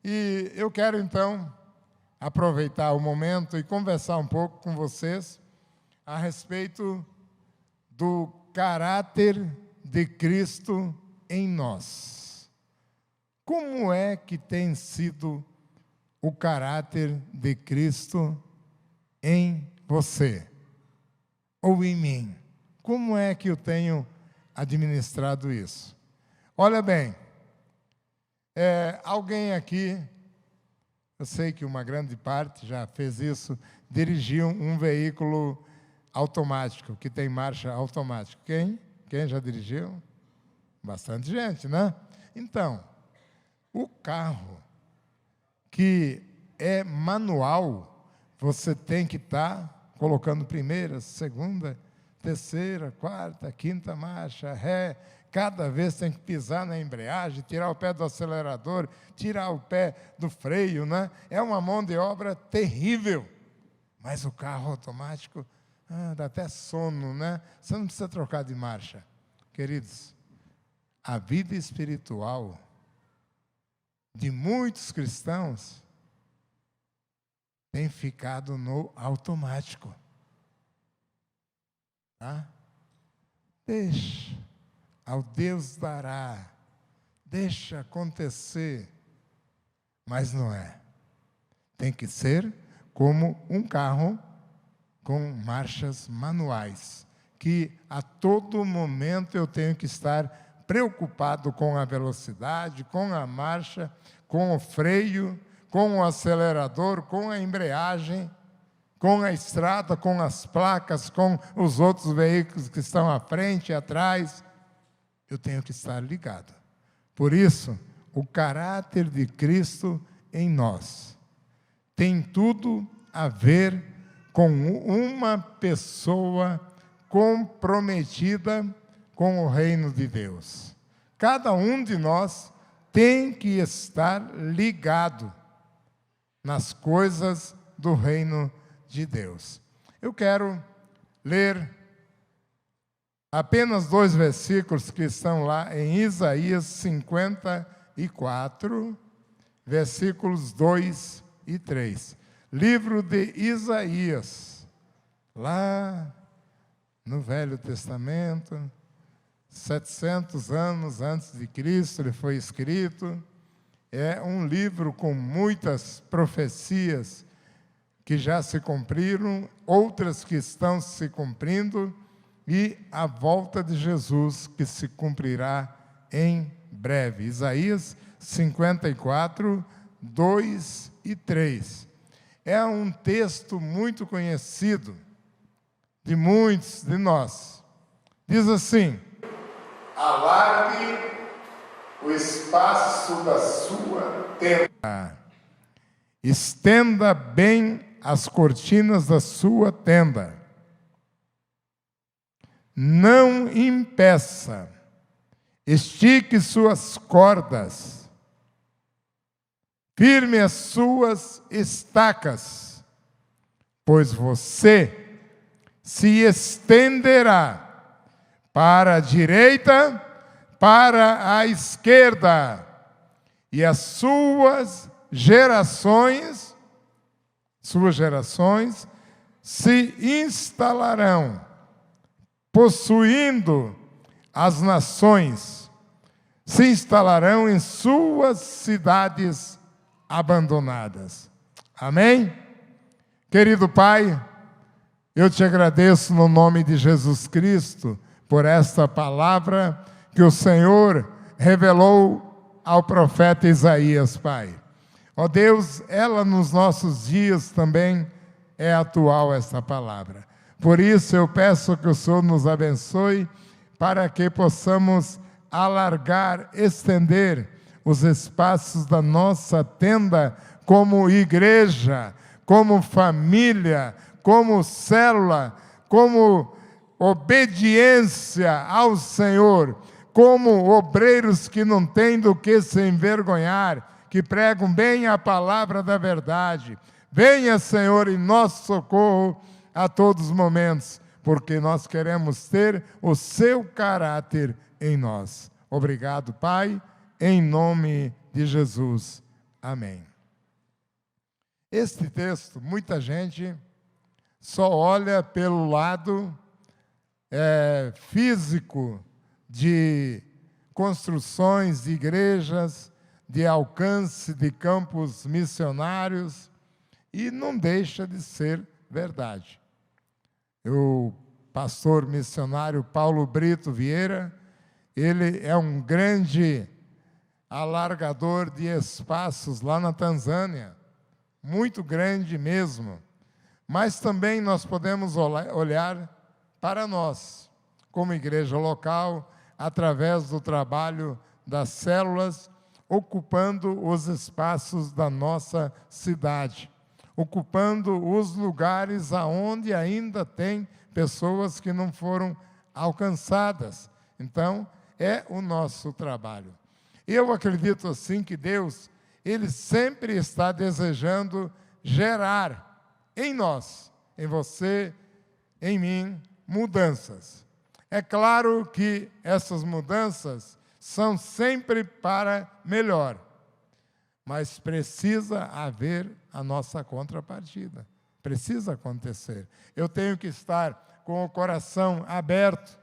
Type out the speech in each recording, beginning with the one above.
E eu quero, então, aproveitar o momento e conversar um pouco com vocês a respeito do caráter de Cristo em nós. Como é que tem sido o caráter de Cristo em você ou em mim? Como é que eu tenho administrado isso? Olha bem, alguém aqui, eu sei que uma grande parte já fez isso, dirigiu um veículo automático, que tem marcha automática. Quem? Quem já dirigiu? Bastante gente, né? Então, o carro que é manual, você tem que estar colocando primeira, segunda, terceira, quarta, quinta marcha, ré. Cada vez tem que pisar na embreagem, tirar o pé do acelerador, tirar o pé do freio, né? É uma mão de obra terrível. Mas o carro automático, dá até sono, né? Você não precisa trocar de marcha. Queridos, a vida espiritual de muitos cristãos tem ficado no automático. Tá? Deixa, ao Deus dará, deixa acontecer, mas não é. Tem que ser como um carro com marchas manuais, que a todo momento eu tenho que estar preocupado com a velocidade, com a marcha, com o freio, com o acelerador, com a embreagem, com a estrada, com as placas, com os outros veículos que estão à frente e atrás. Eu tenho que estar ligado. Por isso, o caráter de Cristo em nós tem tudo a ver com uma pessoa comprometida com o reino de Deus. Cada um de nós tem que estar ligado nas coisas do reino de Deus. Eu quero ler apenas 2 versículos que estão lá em Isaías 54, versículos 2 e 3. Livro de Isaías, lá no Velho Testamento, 700 anos antes de Cristo, ele foi escrito. É um livro com muitas profecias que já se cumpriram, outras que estão se cumprindo, e a volta de Jesus que se cumprirá em breve. Isaías 54, 2 e 3. É um texto muito conhecido de muitos de nós. Diz assim: alargue o espaço da sua tenda, estenda bem as cortinas da sua tenda, não impeça, estique suas cordas, firme as suas estacas, pois você se estenderá para a direita, para a esquerda, e as suas gerações se instalarão, possuindo as nações, se instalarão em suas cidades abandonadas. Amém? Querido Pai, eu te agradeço no nome de Jesus Cristo por esta palavra que o Senhor revelou ao profeta Isaías, Pai. Ó Deus, ela nos nossos dias também é atual, esta palavra. Por isso eu peço que o Senhor nos abençoe para que possamos alargar, estender os espaços da nossa tenda como igreja, como família, como célula, como obediência ao Senhor, como obreiros que não têm do que se envergonhar, que pregam bem a palavra da verdade. Venha, Senhor, em nosso socorro a todos os momentos, porque nós queremos ter o seu caráter em nós. Obrigado, Pai, em nome de Jesus. Amém. Este texto, muita gente só olha pelo lado físico de construções de igrejas, de alcance de campos missionários, e não deixa de ser verdade. O pastor missionário Paulo Brito Vieira, ele é um grande alargador de espaços lá na Tanzânia, muito grande mesmo. Mas também nós podemos olhar para nós, como igreja local, através do trabalho das células, ocupando os espaços da nossa cidade, ocupando os lugares aonde ainda tem pessoas que não foram alcançadas. Então, é o nosso trabalho. Eu acredito assim que Deus, Ele sempre está desejando gerar em nós, em você, em mim, mudanças. É claro que essas mudanças são sempre para melhor, mas precisa haver a nossa contrapartida. Precisa acontecer. Eu tenho que estar com o coração aberto,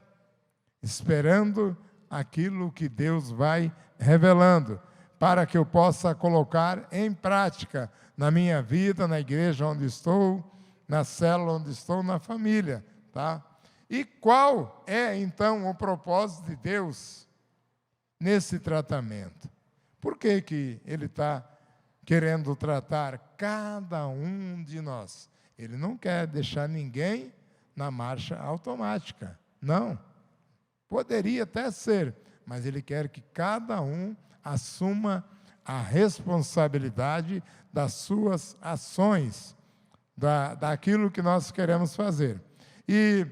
esperando aquilo que Deus vai revelando, para que eu possa colocar em prática na minha vida, na igreja onde estou, na célula onde estou, na família, tá? E qual é, então, o propósito de Deus nesse tratamento? Por que que Ele está querendo tratar cada um de nós? Ele não quer deixar ninguém na marcha automática, não. Poderia até ser, mas Ele quer que cada um assuma a responsabilidade das suas ações, daquilo que nós queremos fazer. E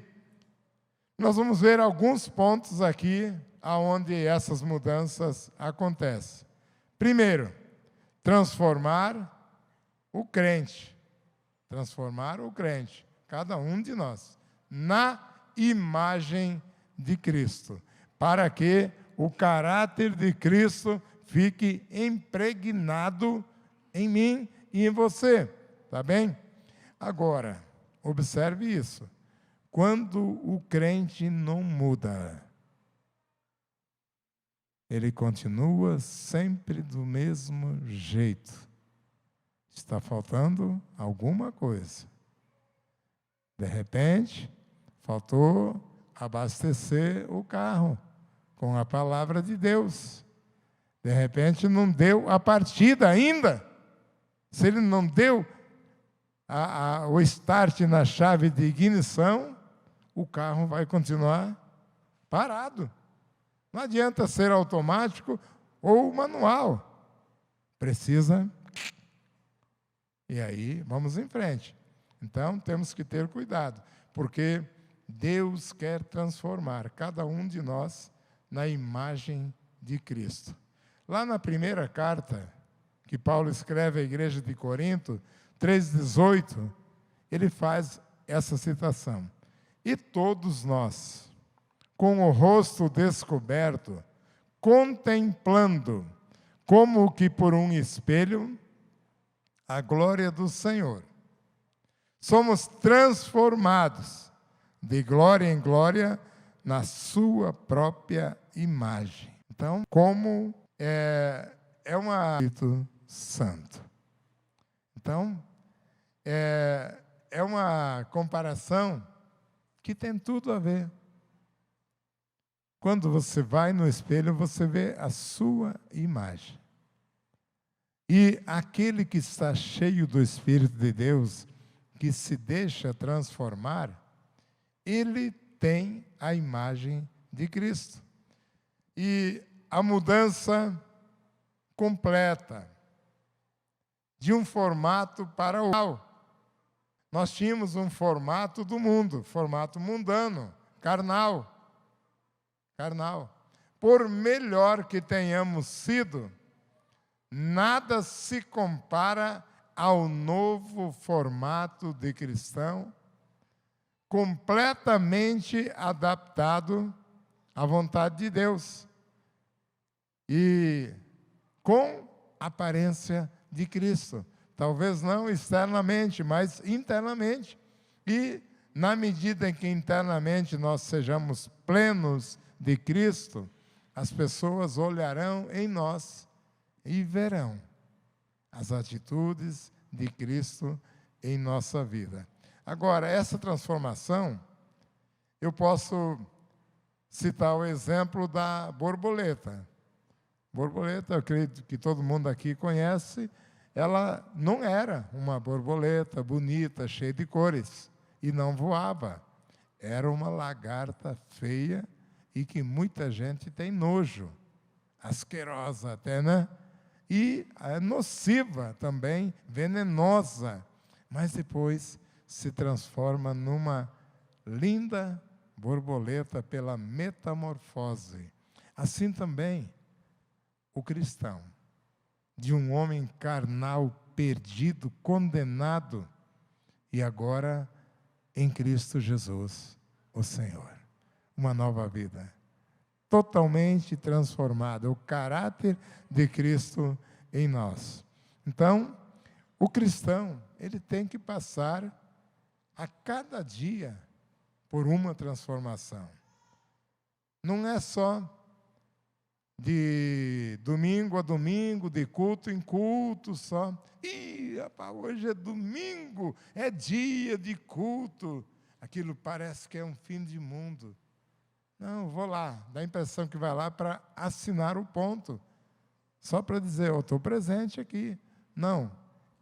nós vamos ver alguns pontos aqui aonde essas mudanças acontecem. Primeiro, transformar o crente, cada um de nós, na imagem de Cristo, para que o caráter de Cristo fique impregnado em mim e em você, tá bem? Agora, observe isso. Quando o crente não muda, ele continua sempre do mesmo jeito. Está faltando alguma coisa. De repente, faltou abastecer o carro com a palavra de Deus. De repente, não deu a partida ainda. Se ele não deu o start na chave de ignição, o carro vai continuar parado. Não adianta ser automático ou manual. Precisa. E aí, vamos em frente. Então, temos que ter cuidado, porque Deus quer transformar cada um de nós na imagem de Cristo. Lá na primeira carta que Paulo escreve à igreja de Corinto, 3,18, ele faz essa citação. E todos nós, com o rosto descoberto, contemplando, como que por um espelho, a glória do Senhor, somos transformados de glória em glória na sua própria imagem. Então, como é um Espírito Santo. Então, é uma comparação que tem tudo a ver. Quando você vai no espelho, você vê a sua imagem. E aquele que está cheio do Espírito de Deus, que se deixa transformar, ele tem a imagem de Cristo. E a mudança completa de um formato para o outro. Nós tínhamos um formato do mundo, formato mundano, carnal. Por melhor que tenhamos sido, nada se compara ao novo formato de cristão, completamente adaptado à vontade de Deus. E com aparência de Cristo. Talvez não externamente, mas internamente. E, na medida em que internamente nós sejamos plenos de Cristo, as pessoas olharão em nós e verão as atitudes de Cristo em nossa vida. Agora, essa transformação, eu posso citar o exemplo da borboleta. Borboleta, eu acredito que todo mundo aqui conhece, ela não era uma borboleta bonita, cheia de cores, e não voava. Era uma lagarta feia e que muita gente tem nojo, asquerosa até, né? E nociva também, venenosa, mas depois se transforma numa linda borboleta pela metamorfose. Assim também o cristão, de um homem carnal, perdido, condenado, e agora em Cristo Jesus, o Senhor. Uma nova vida, totalmente transformada, o caráter de Cristo em nós. Então, o cristão, ele tem que passar a cada dia por uma transformação. Não é só de domingo a domingo, de culto em culto só. Ih, rapaz, hoje é domingo, é dia de culto. Aquilo parece que é um fim de mundo. Não, vou lá, dá a impressão que vai lá para assinar o ponto. Só para dizer, eu estou presente aqui. Não,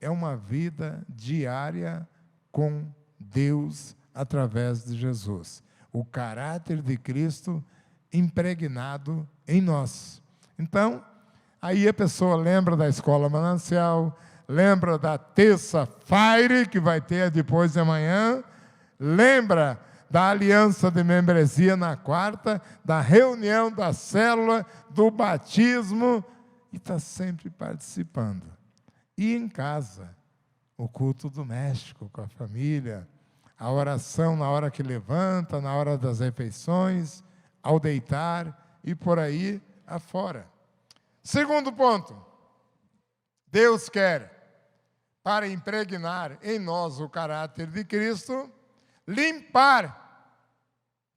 é uma vida diária com Deus através de Jesus. O caráter de Cristo impregnado em nós. Então, aí a pessoa lembra da Escola Manancial, lembra da terça-feira, que vai ter depois de amanhã, lembra da aliança de membresia na quarta, da reunião da célula, do batismo, e está sempre participando. E em casa, o culto doméstico com a família, a oração na hora que levanta, na hora das refeições, ao deitar e por aí afora. Segundo ponto, Deus quer, para impregnar em nós o caráter de Cristo, limpar,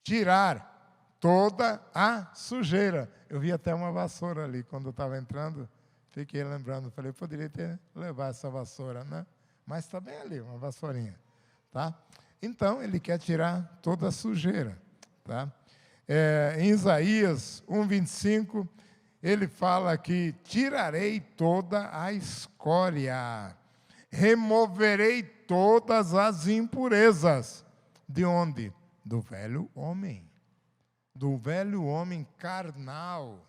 tirar toda a sujeira. Eu vi até uma vassoura ali, quando eu estava entrando, fiquei lembrando, falei, eu poderia ter levado essa vassoura, né? Mas está bem ali, uma vassourinha, tá? Então, ele quer tirar toda a sujeira, tá? Em Isaías 1:25, ele fala que tirarei toda a escória, removerei todas as impurezas. De onde? Do velho homem carnal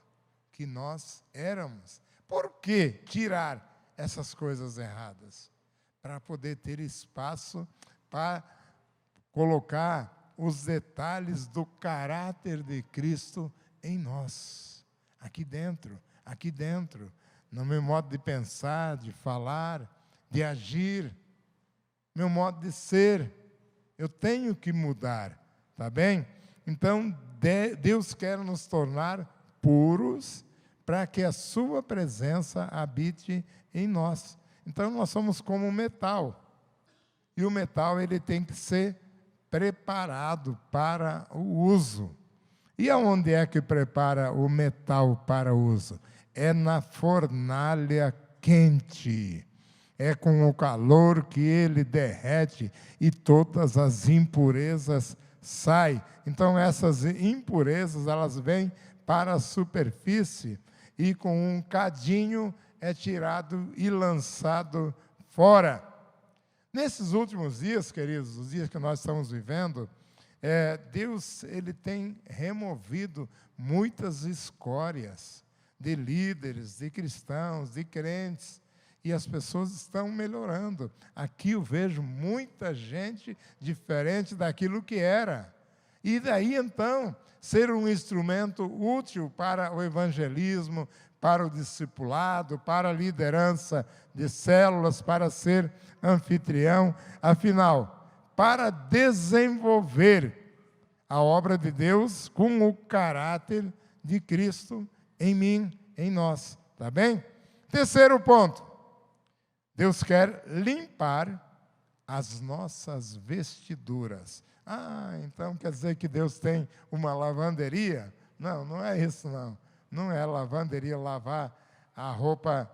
que nós éramos. Por que tirar essas coisas erradas? Para poder ter espaço para colocar os detalhes do caráter de Cristo em nós, aqui dentro, no meu modo de pensar, de falar, de agir, meu modo de ser. Eu tenho que mudar, tá bem? Então, Deus quer nos tornar puros para que a sua presença habite em nós. Então, nós somos como um metal. E o metal, ele tem que ser preparado para o uso. E aonde é que prepara o metal para o uso? É na fornalha quente. É com o calor que ele derrete e todas as impurezas saem. Então, essas impurezas, elas vêm para a superfície e com um cadinho é tirado e lançado fora. Nesses últimos dias, queridos, os dias que nós estamos vivendo, Deus, ele tem removido muitas escórias de líderes, de cristãos, de crentes, e as pessoas estão melhorando. Aqui eu vejo muita gente diferente daquilo que era. E daí, então, ser um instrumento útil para o evangelismo, para o discipulado, para a liderança de células, para ser anfitrião. Afinal, para desenvolver a obra de Deus com o caráter de Cristo em mim, em nós. Tá bem? Terceiro ponto, Deus quer limpar as nossas vestiduras. Então quer dizer que Deus tem uma lavanderia? Não, não é isso não. Não é lavanderia, lavar a roupa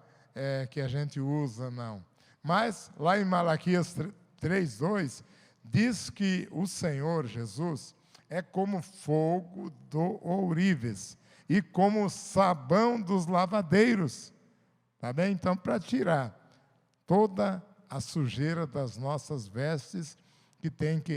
que a gente usa, não. Mas lá em Malaquias 3:2, diz que o Senhor Jesus é como fogo do ourives e como sabão dos lavadeiros. Tá bem? Então, para tirar toda a sujeira das nossas vestes,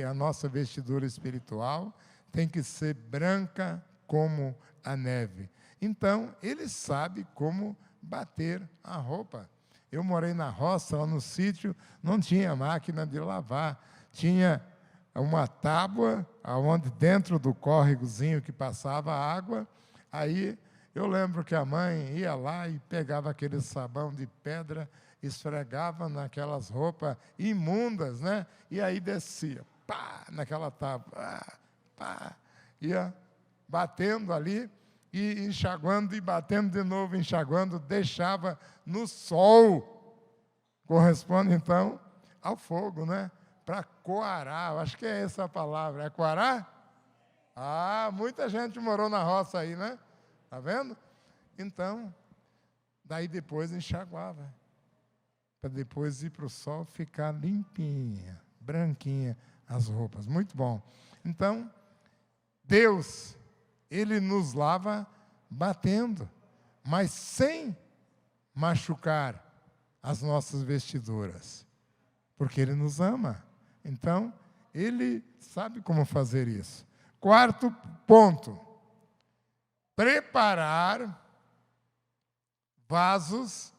a nossa vestidura espiritual tem que ser branca como a neve. Então, ele sabe como bater a roupa. Eu morei na roça, lá no sítio, não tinha máquina de lavar. Tinha uma tábua, onde dentro do córregozinho que passava água, aí eu lembro que a mãe ia lá e pegava aquele sabão de pedra, esfregava naquelas roupas imundas, né? E aí descia, pá, naquela tábua, pá, ia batendo ali, e enxaguando, e batendo de novo, enxaguando, deixava no sol. Corresponde, então, ao fogo, né? Para coarar, eu acho que é essa a palavra. É coarar? Muita gente morou na roça aí, né? Está vendo? Então, daí depois enxaguava. Para depois ir para o sol, ficar limpinha, branquinha as roupas. Muito bom. Então, Deus, Ele nos lava batendo, mas sem machucar as nossas vestiduras, porque Ele nos ama. Então, Ele sabe como fazer isso. Quarto ponto, preparar vasos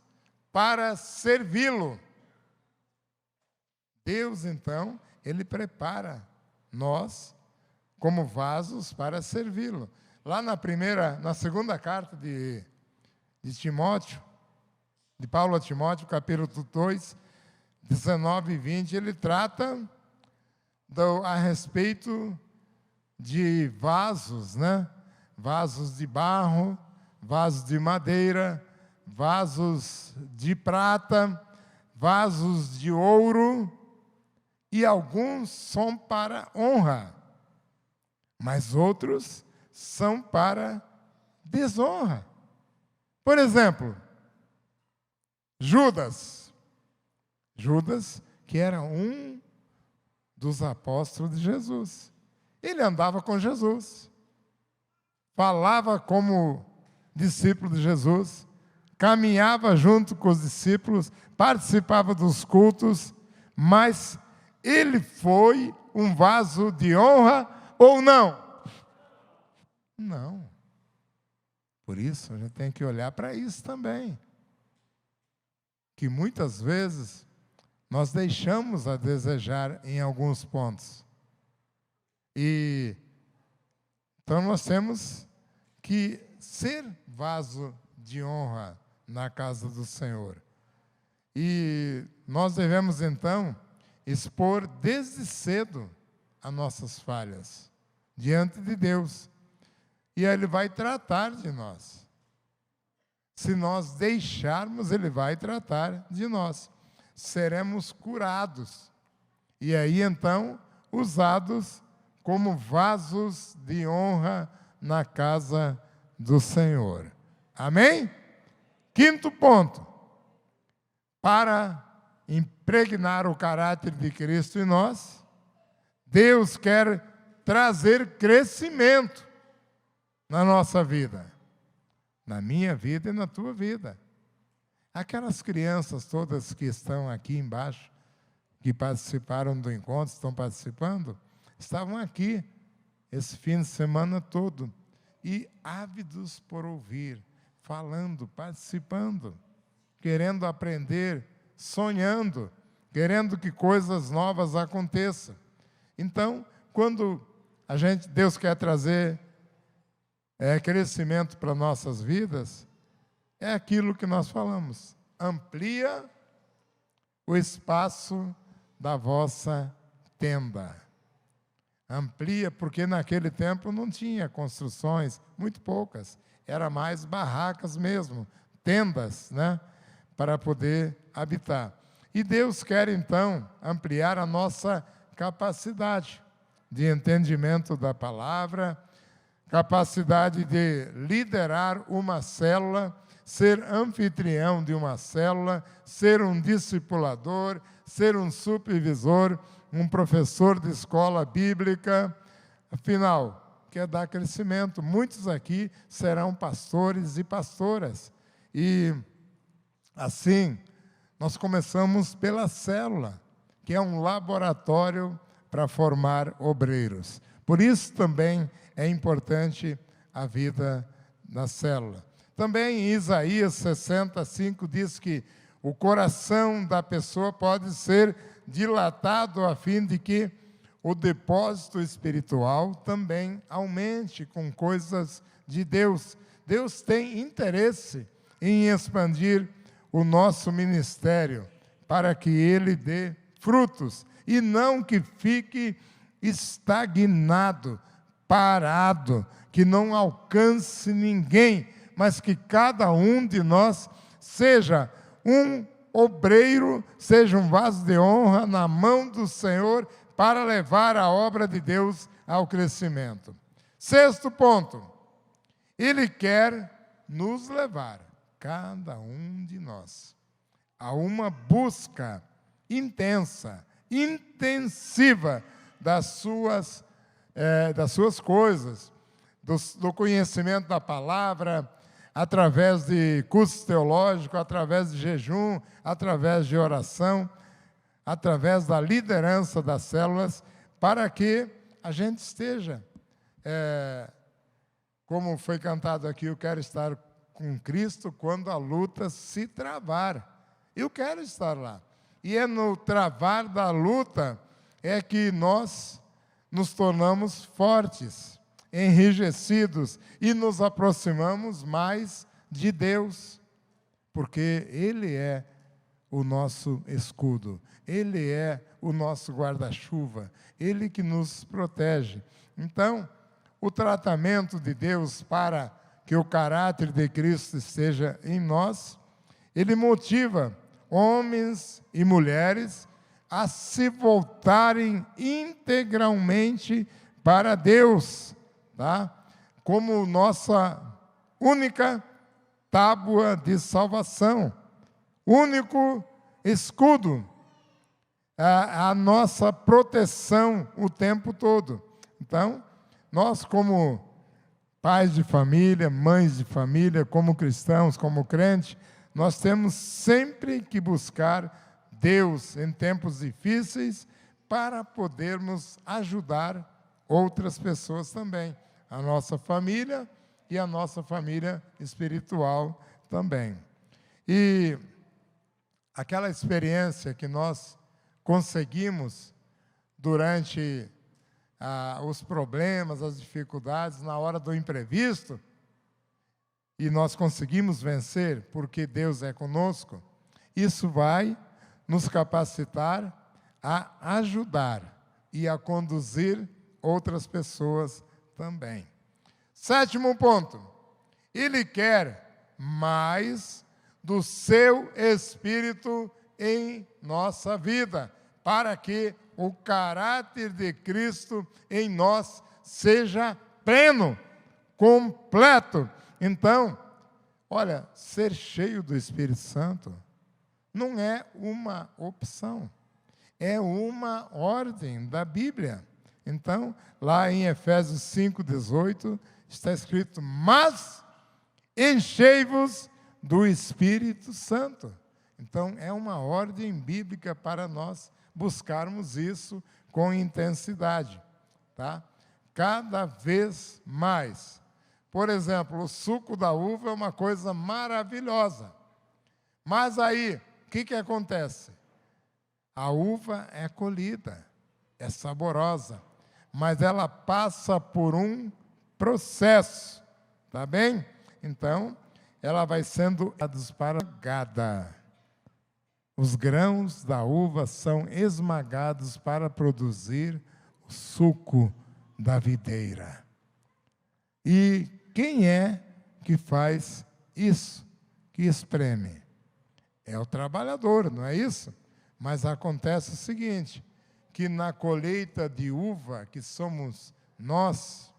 para servi-lo. Deus, então, Ele prepara nós como vasos para servi-lo. Lá na segunda carta de Timóteo, de Paulo a Timóteo, capítulo 2, 19 e 20, ele trata a respeito de vasos, né? Vasos de barro, vasos de madeira, vasos de prata, vasos de ouro, e alguns são para honra, mas outros são para desonra. Por exemplo, Judas, que era um dos apóstolos de Jesus. Ele andava com Jesus, falava como discípulo de Jesus, caminhava junto com os discípulos, participava dos cultos, mas ele foi um vaso de honra ou não? Não. Por isso, a gente tem que olhar para isso também. Que muitas vezes nós deixamos a desejar em alguns pontos. Então nós temos que ser vaso de honra na casa do Senhor. E nós devemos então expor desde cedo as nossas falhas diante de Deus. E Ele vai tratar de nós. Se nós deixarmos, Ele vai tratar de nós. Seremos curados. E aí, então, usados como vasos de honra na casa do Senhor. Amém? Quinto ponto. Para impregnar o caráter de Cristo em nós, Deus quer trazer crescimento na nossa vida, na minha vida e na tua vida. Aquelas crianças todas que estão aqui embaixo, que participaram do encontro, estão participando, estavam aqui esse fim de semana todo, e ávidos por ouvir, falando, participando, querendo aprender, sonhando, querendo que coisas novas aconteçam. Então, quando Deus quer trazer crescimento para nossas vidas, é aquilo que nós falamos. Amplia o espaço da vossa tenda. Amplia, porque naquele tempo não tinha construções, muito poucas. Era mais barracas mesmo, tendas, né? para poder habitar. E Deus quer, então, ampliar a nossa capacidade de entendimento da palavra, capacidade de liderar uma célula, ser anfitrião de uma célula, ser um discipulador, ser um supervisor, um professor de escola bíblica. Afinal, quer dar crescimento. Muitos aqui serão pastores e pastoras. E, assim, nós começamos pela célula, que é um laboratório para formar obreiros. Por isso também é importante a vida na célula. Também em Isaías 65 diz que o coração da pessoa pode ser dilatado a fim de que o depósito espiritual também aumente com coisas de Deus. Deus tem interesse em expandir o nosso ministério para que ele dê frutos e não que fique estagnado, parado, que não alcance ninguém, mas que cada um de nós seja um obreiro, seja um vaso de honra na mão do Senhor para levar a obra de Deus ao crescimento. Sexto ponto, Ele quer nos levar, cada um de nós, a uma busca intensa, intensiva das suas coisas, do conhecimento da palavra, através de cursos teológicos, através de jejum, através de oração, através da liderança das células, para que a gente esteja, como foi cantado aqui, eu quero estar com Cristo quando a luta se travar. Eu quero estar lá. E é no travar da luta é que nós nos tornamos fortes, enrijecidos e nos aproximamos mais de Deus, porque Ele é o nosso escudo, Ele é o nosso guarda-chuva, Ele que nos protege. Então, o tratamento de Deus para que o caráter de Cristo esteja em nós, Ele motiva homens e mulheres a se voltarem integralmente para Deus, tá? Como nossa única tábua de salvação, único escudo, a nossa proteção o tempo todo. Então, nós como pais de família, mães de família, como cristãos, como crentes, nós temos sempre que buscar Deus em tempos difíceis para podermos ajudar outras pessoas também, a nossa família e a nossa família espiritual também. E aquela experiência que nós conseguimos durante os problemas, as dificuldades, na hora do imprevisto, e nós conseguimos vencer porque Deus é conosco, isso vai nos capacitar a ajudar e a conduzir outras pessoas também. Sétimo ponto, Ele quer mais do seu Espírito em nossa vida, para que o caráter de Cristo em nós seja pleno, completo. Então, olha, ser cheio do Espírito Santo não é uma opção, é uma ordem da Bíblia. Então, lá em Efésios 5,18, está escrito, mas enchei-vos do Espírito Santo. Então, é uma ordem bíblica para nós buscarmos isso com intensidade, tá? Cada vez mais. Por exemplo, o suco da uva é uma coisa maravilhosa. Mas aí, o que acontece? A uva é colhida, é saborosa, mas ela passa por um processo, tá bem? Então, ela vai sendo esmagada. Os grãos da uva são esmagados para produzir o suco da videira. E quem é que faz isso, que espreme? é o trabalhador, não é isso? Mas acontece o seguinte, que na colheita de uva, que somos nós,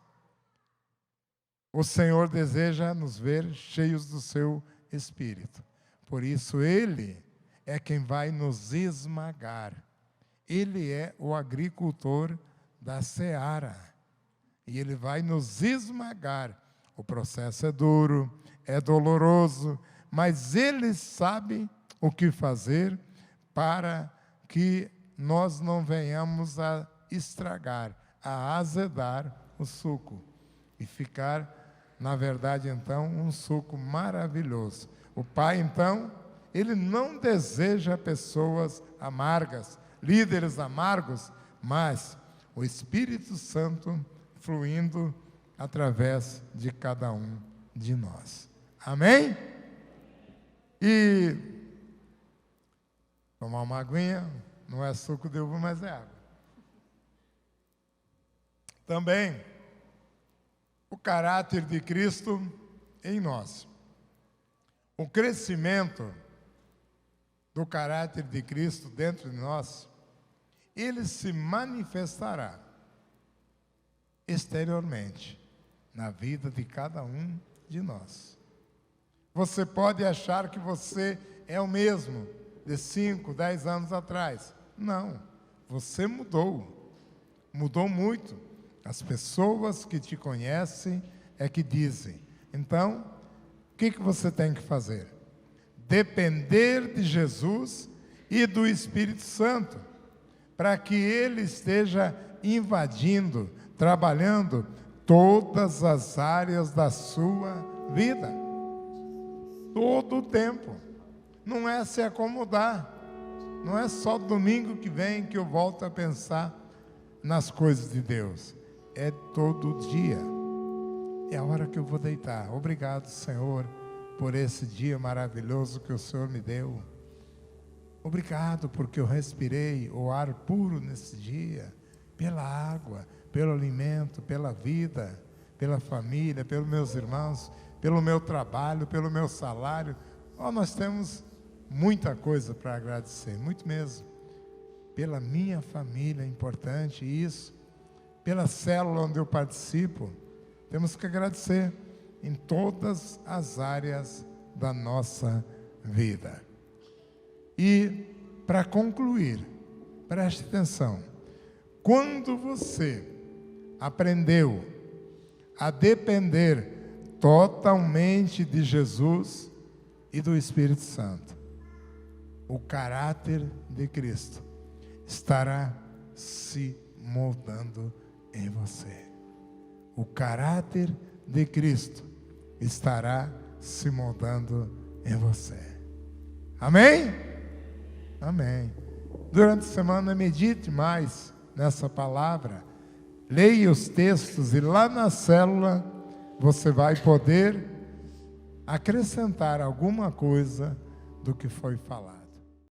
o Senhor deseja nos ver cheios do seu Espírito. Por isso, Ele é quem vai nos esmagar. Ele é o agricultor da seara. E Ele vai nos esmagar. O processo é duro, é doloroso, mas Ele sabe o que fazer para que nós não venhamos a estragar, a azedar o suco e ficar, na verdade, então, um suco maravilhoso. O Pai, então, Ele não deseja pessoas amargas, líderes amargos, mas o Espírito Santo fluindo através de cada um de nós. Amém? E tomar uma aguinha, não é suco de uva, mas é água. Também, o caráter de Cristo em nós. O crescimento do caráter de Cristo dentro de nós, ele se manifestará exteriormente na vida de cada um de nós. Você pode achar que você é o mesmo de 5, 10 anos atrás. Não, você mudou. Mudou muito. As pessoas que te conhecem é que dizem. Então, o que você tem que fazer? Depender de Jesus e do Espírito Santo, para que Ele esteja invadindo, trabalhando todas as áreas da sua vida. Todo o tempo. Não é se acomodar. Não é só domingo que vem que eu volto a pensar nas coisas de Deus. É todo dia. É a hora que eu vou deitar. Obrigado, Senhor, por esse dia maravilhoso que o Senhor me deu. Obrigado porque eu respirei o ar puro nesse dia, pela água, pelo alimento, pela vida, pela família, pelos meus irmãos, pelo meu trabalho, pelo meu salário. Nós temos muita coisa para agradecer, muito mesmo. Pela minha família, é importante isso. Pela célula onde eu participo, temos que agradecer em todas as áreas da nossa vida. E, para concluir, preste atenção. Quando você aprendeu a depender totalmente de Jesus e do Espírito Santo, o caráter de Cristo estará se moldando em você. O caráter de Cristo estará se moldando em você. Amém? Amém. Durante a semana, medite mais nessa palavra. Leia os textos e lá na célula você vai poder acrescentar alguma coisa do que foi falado.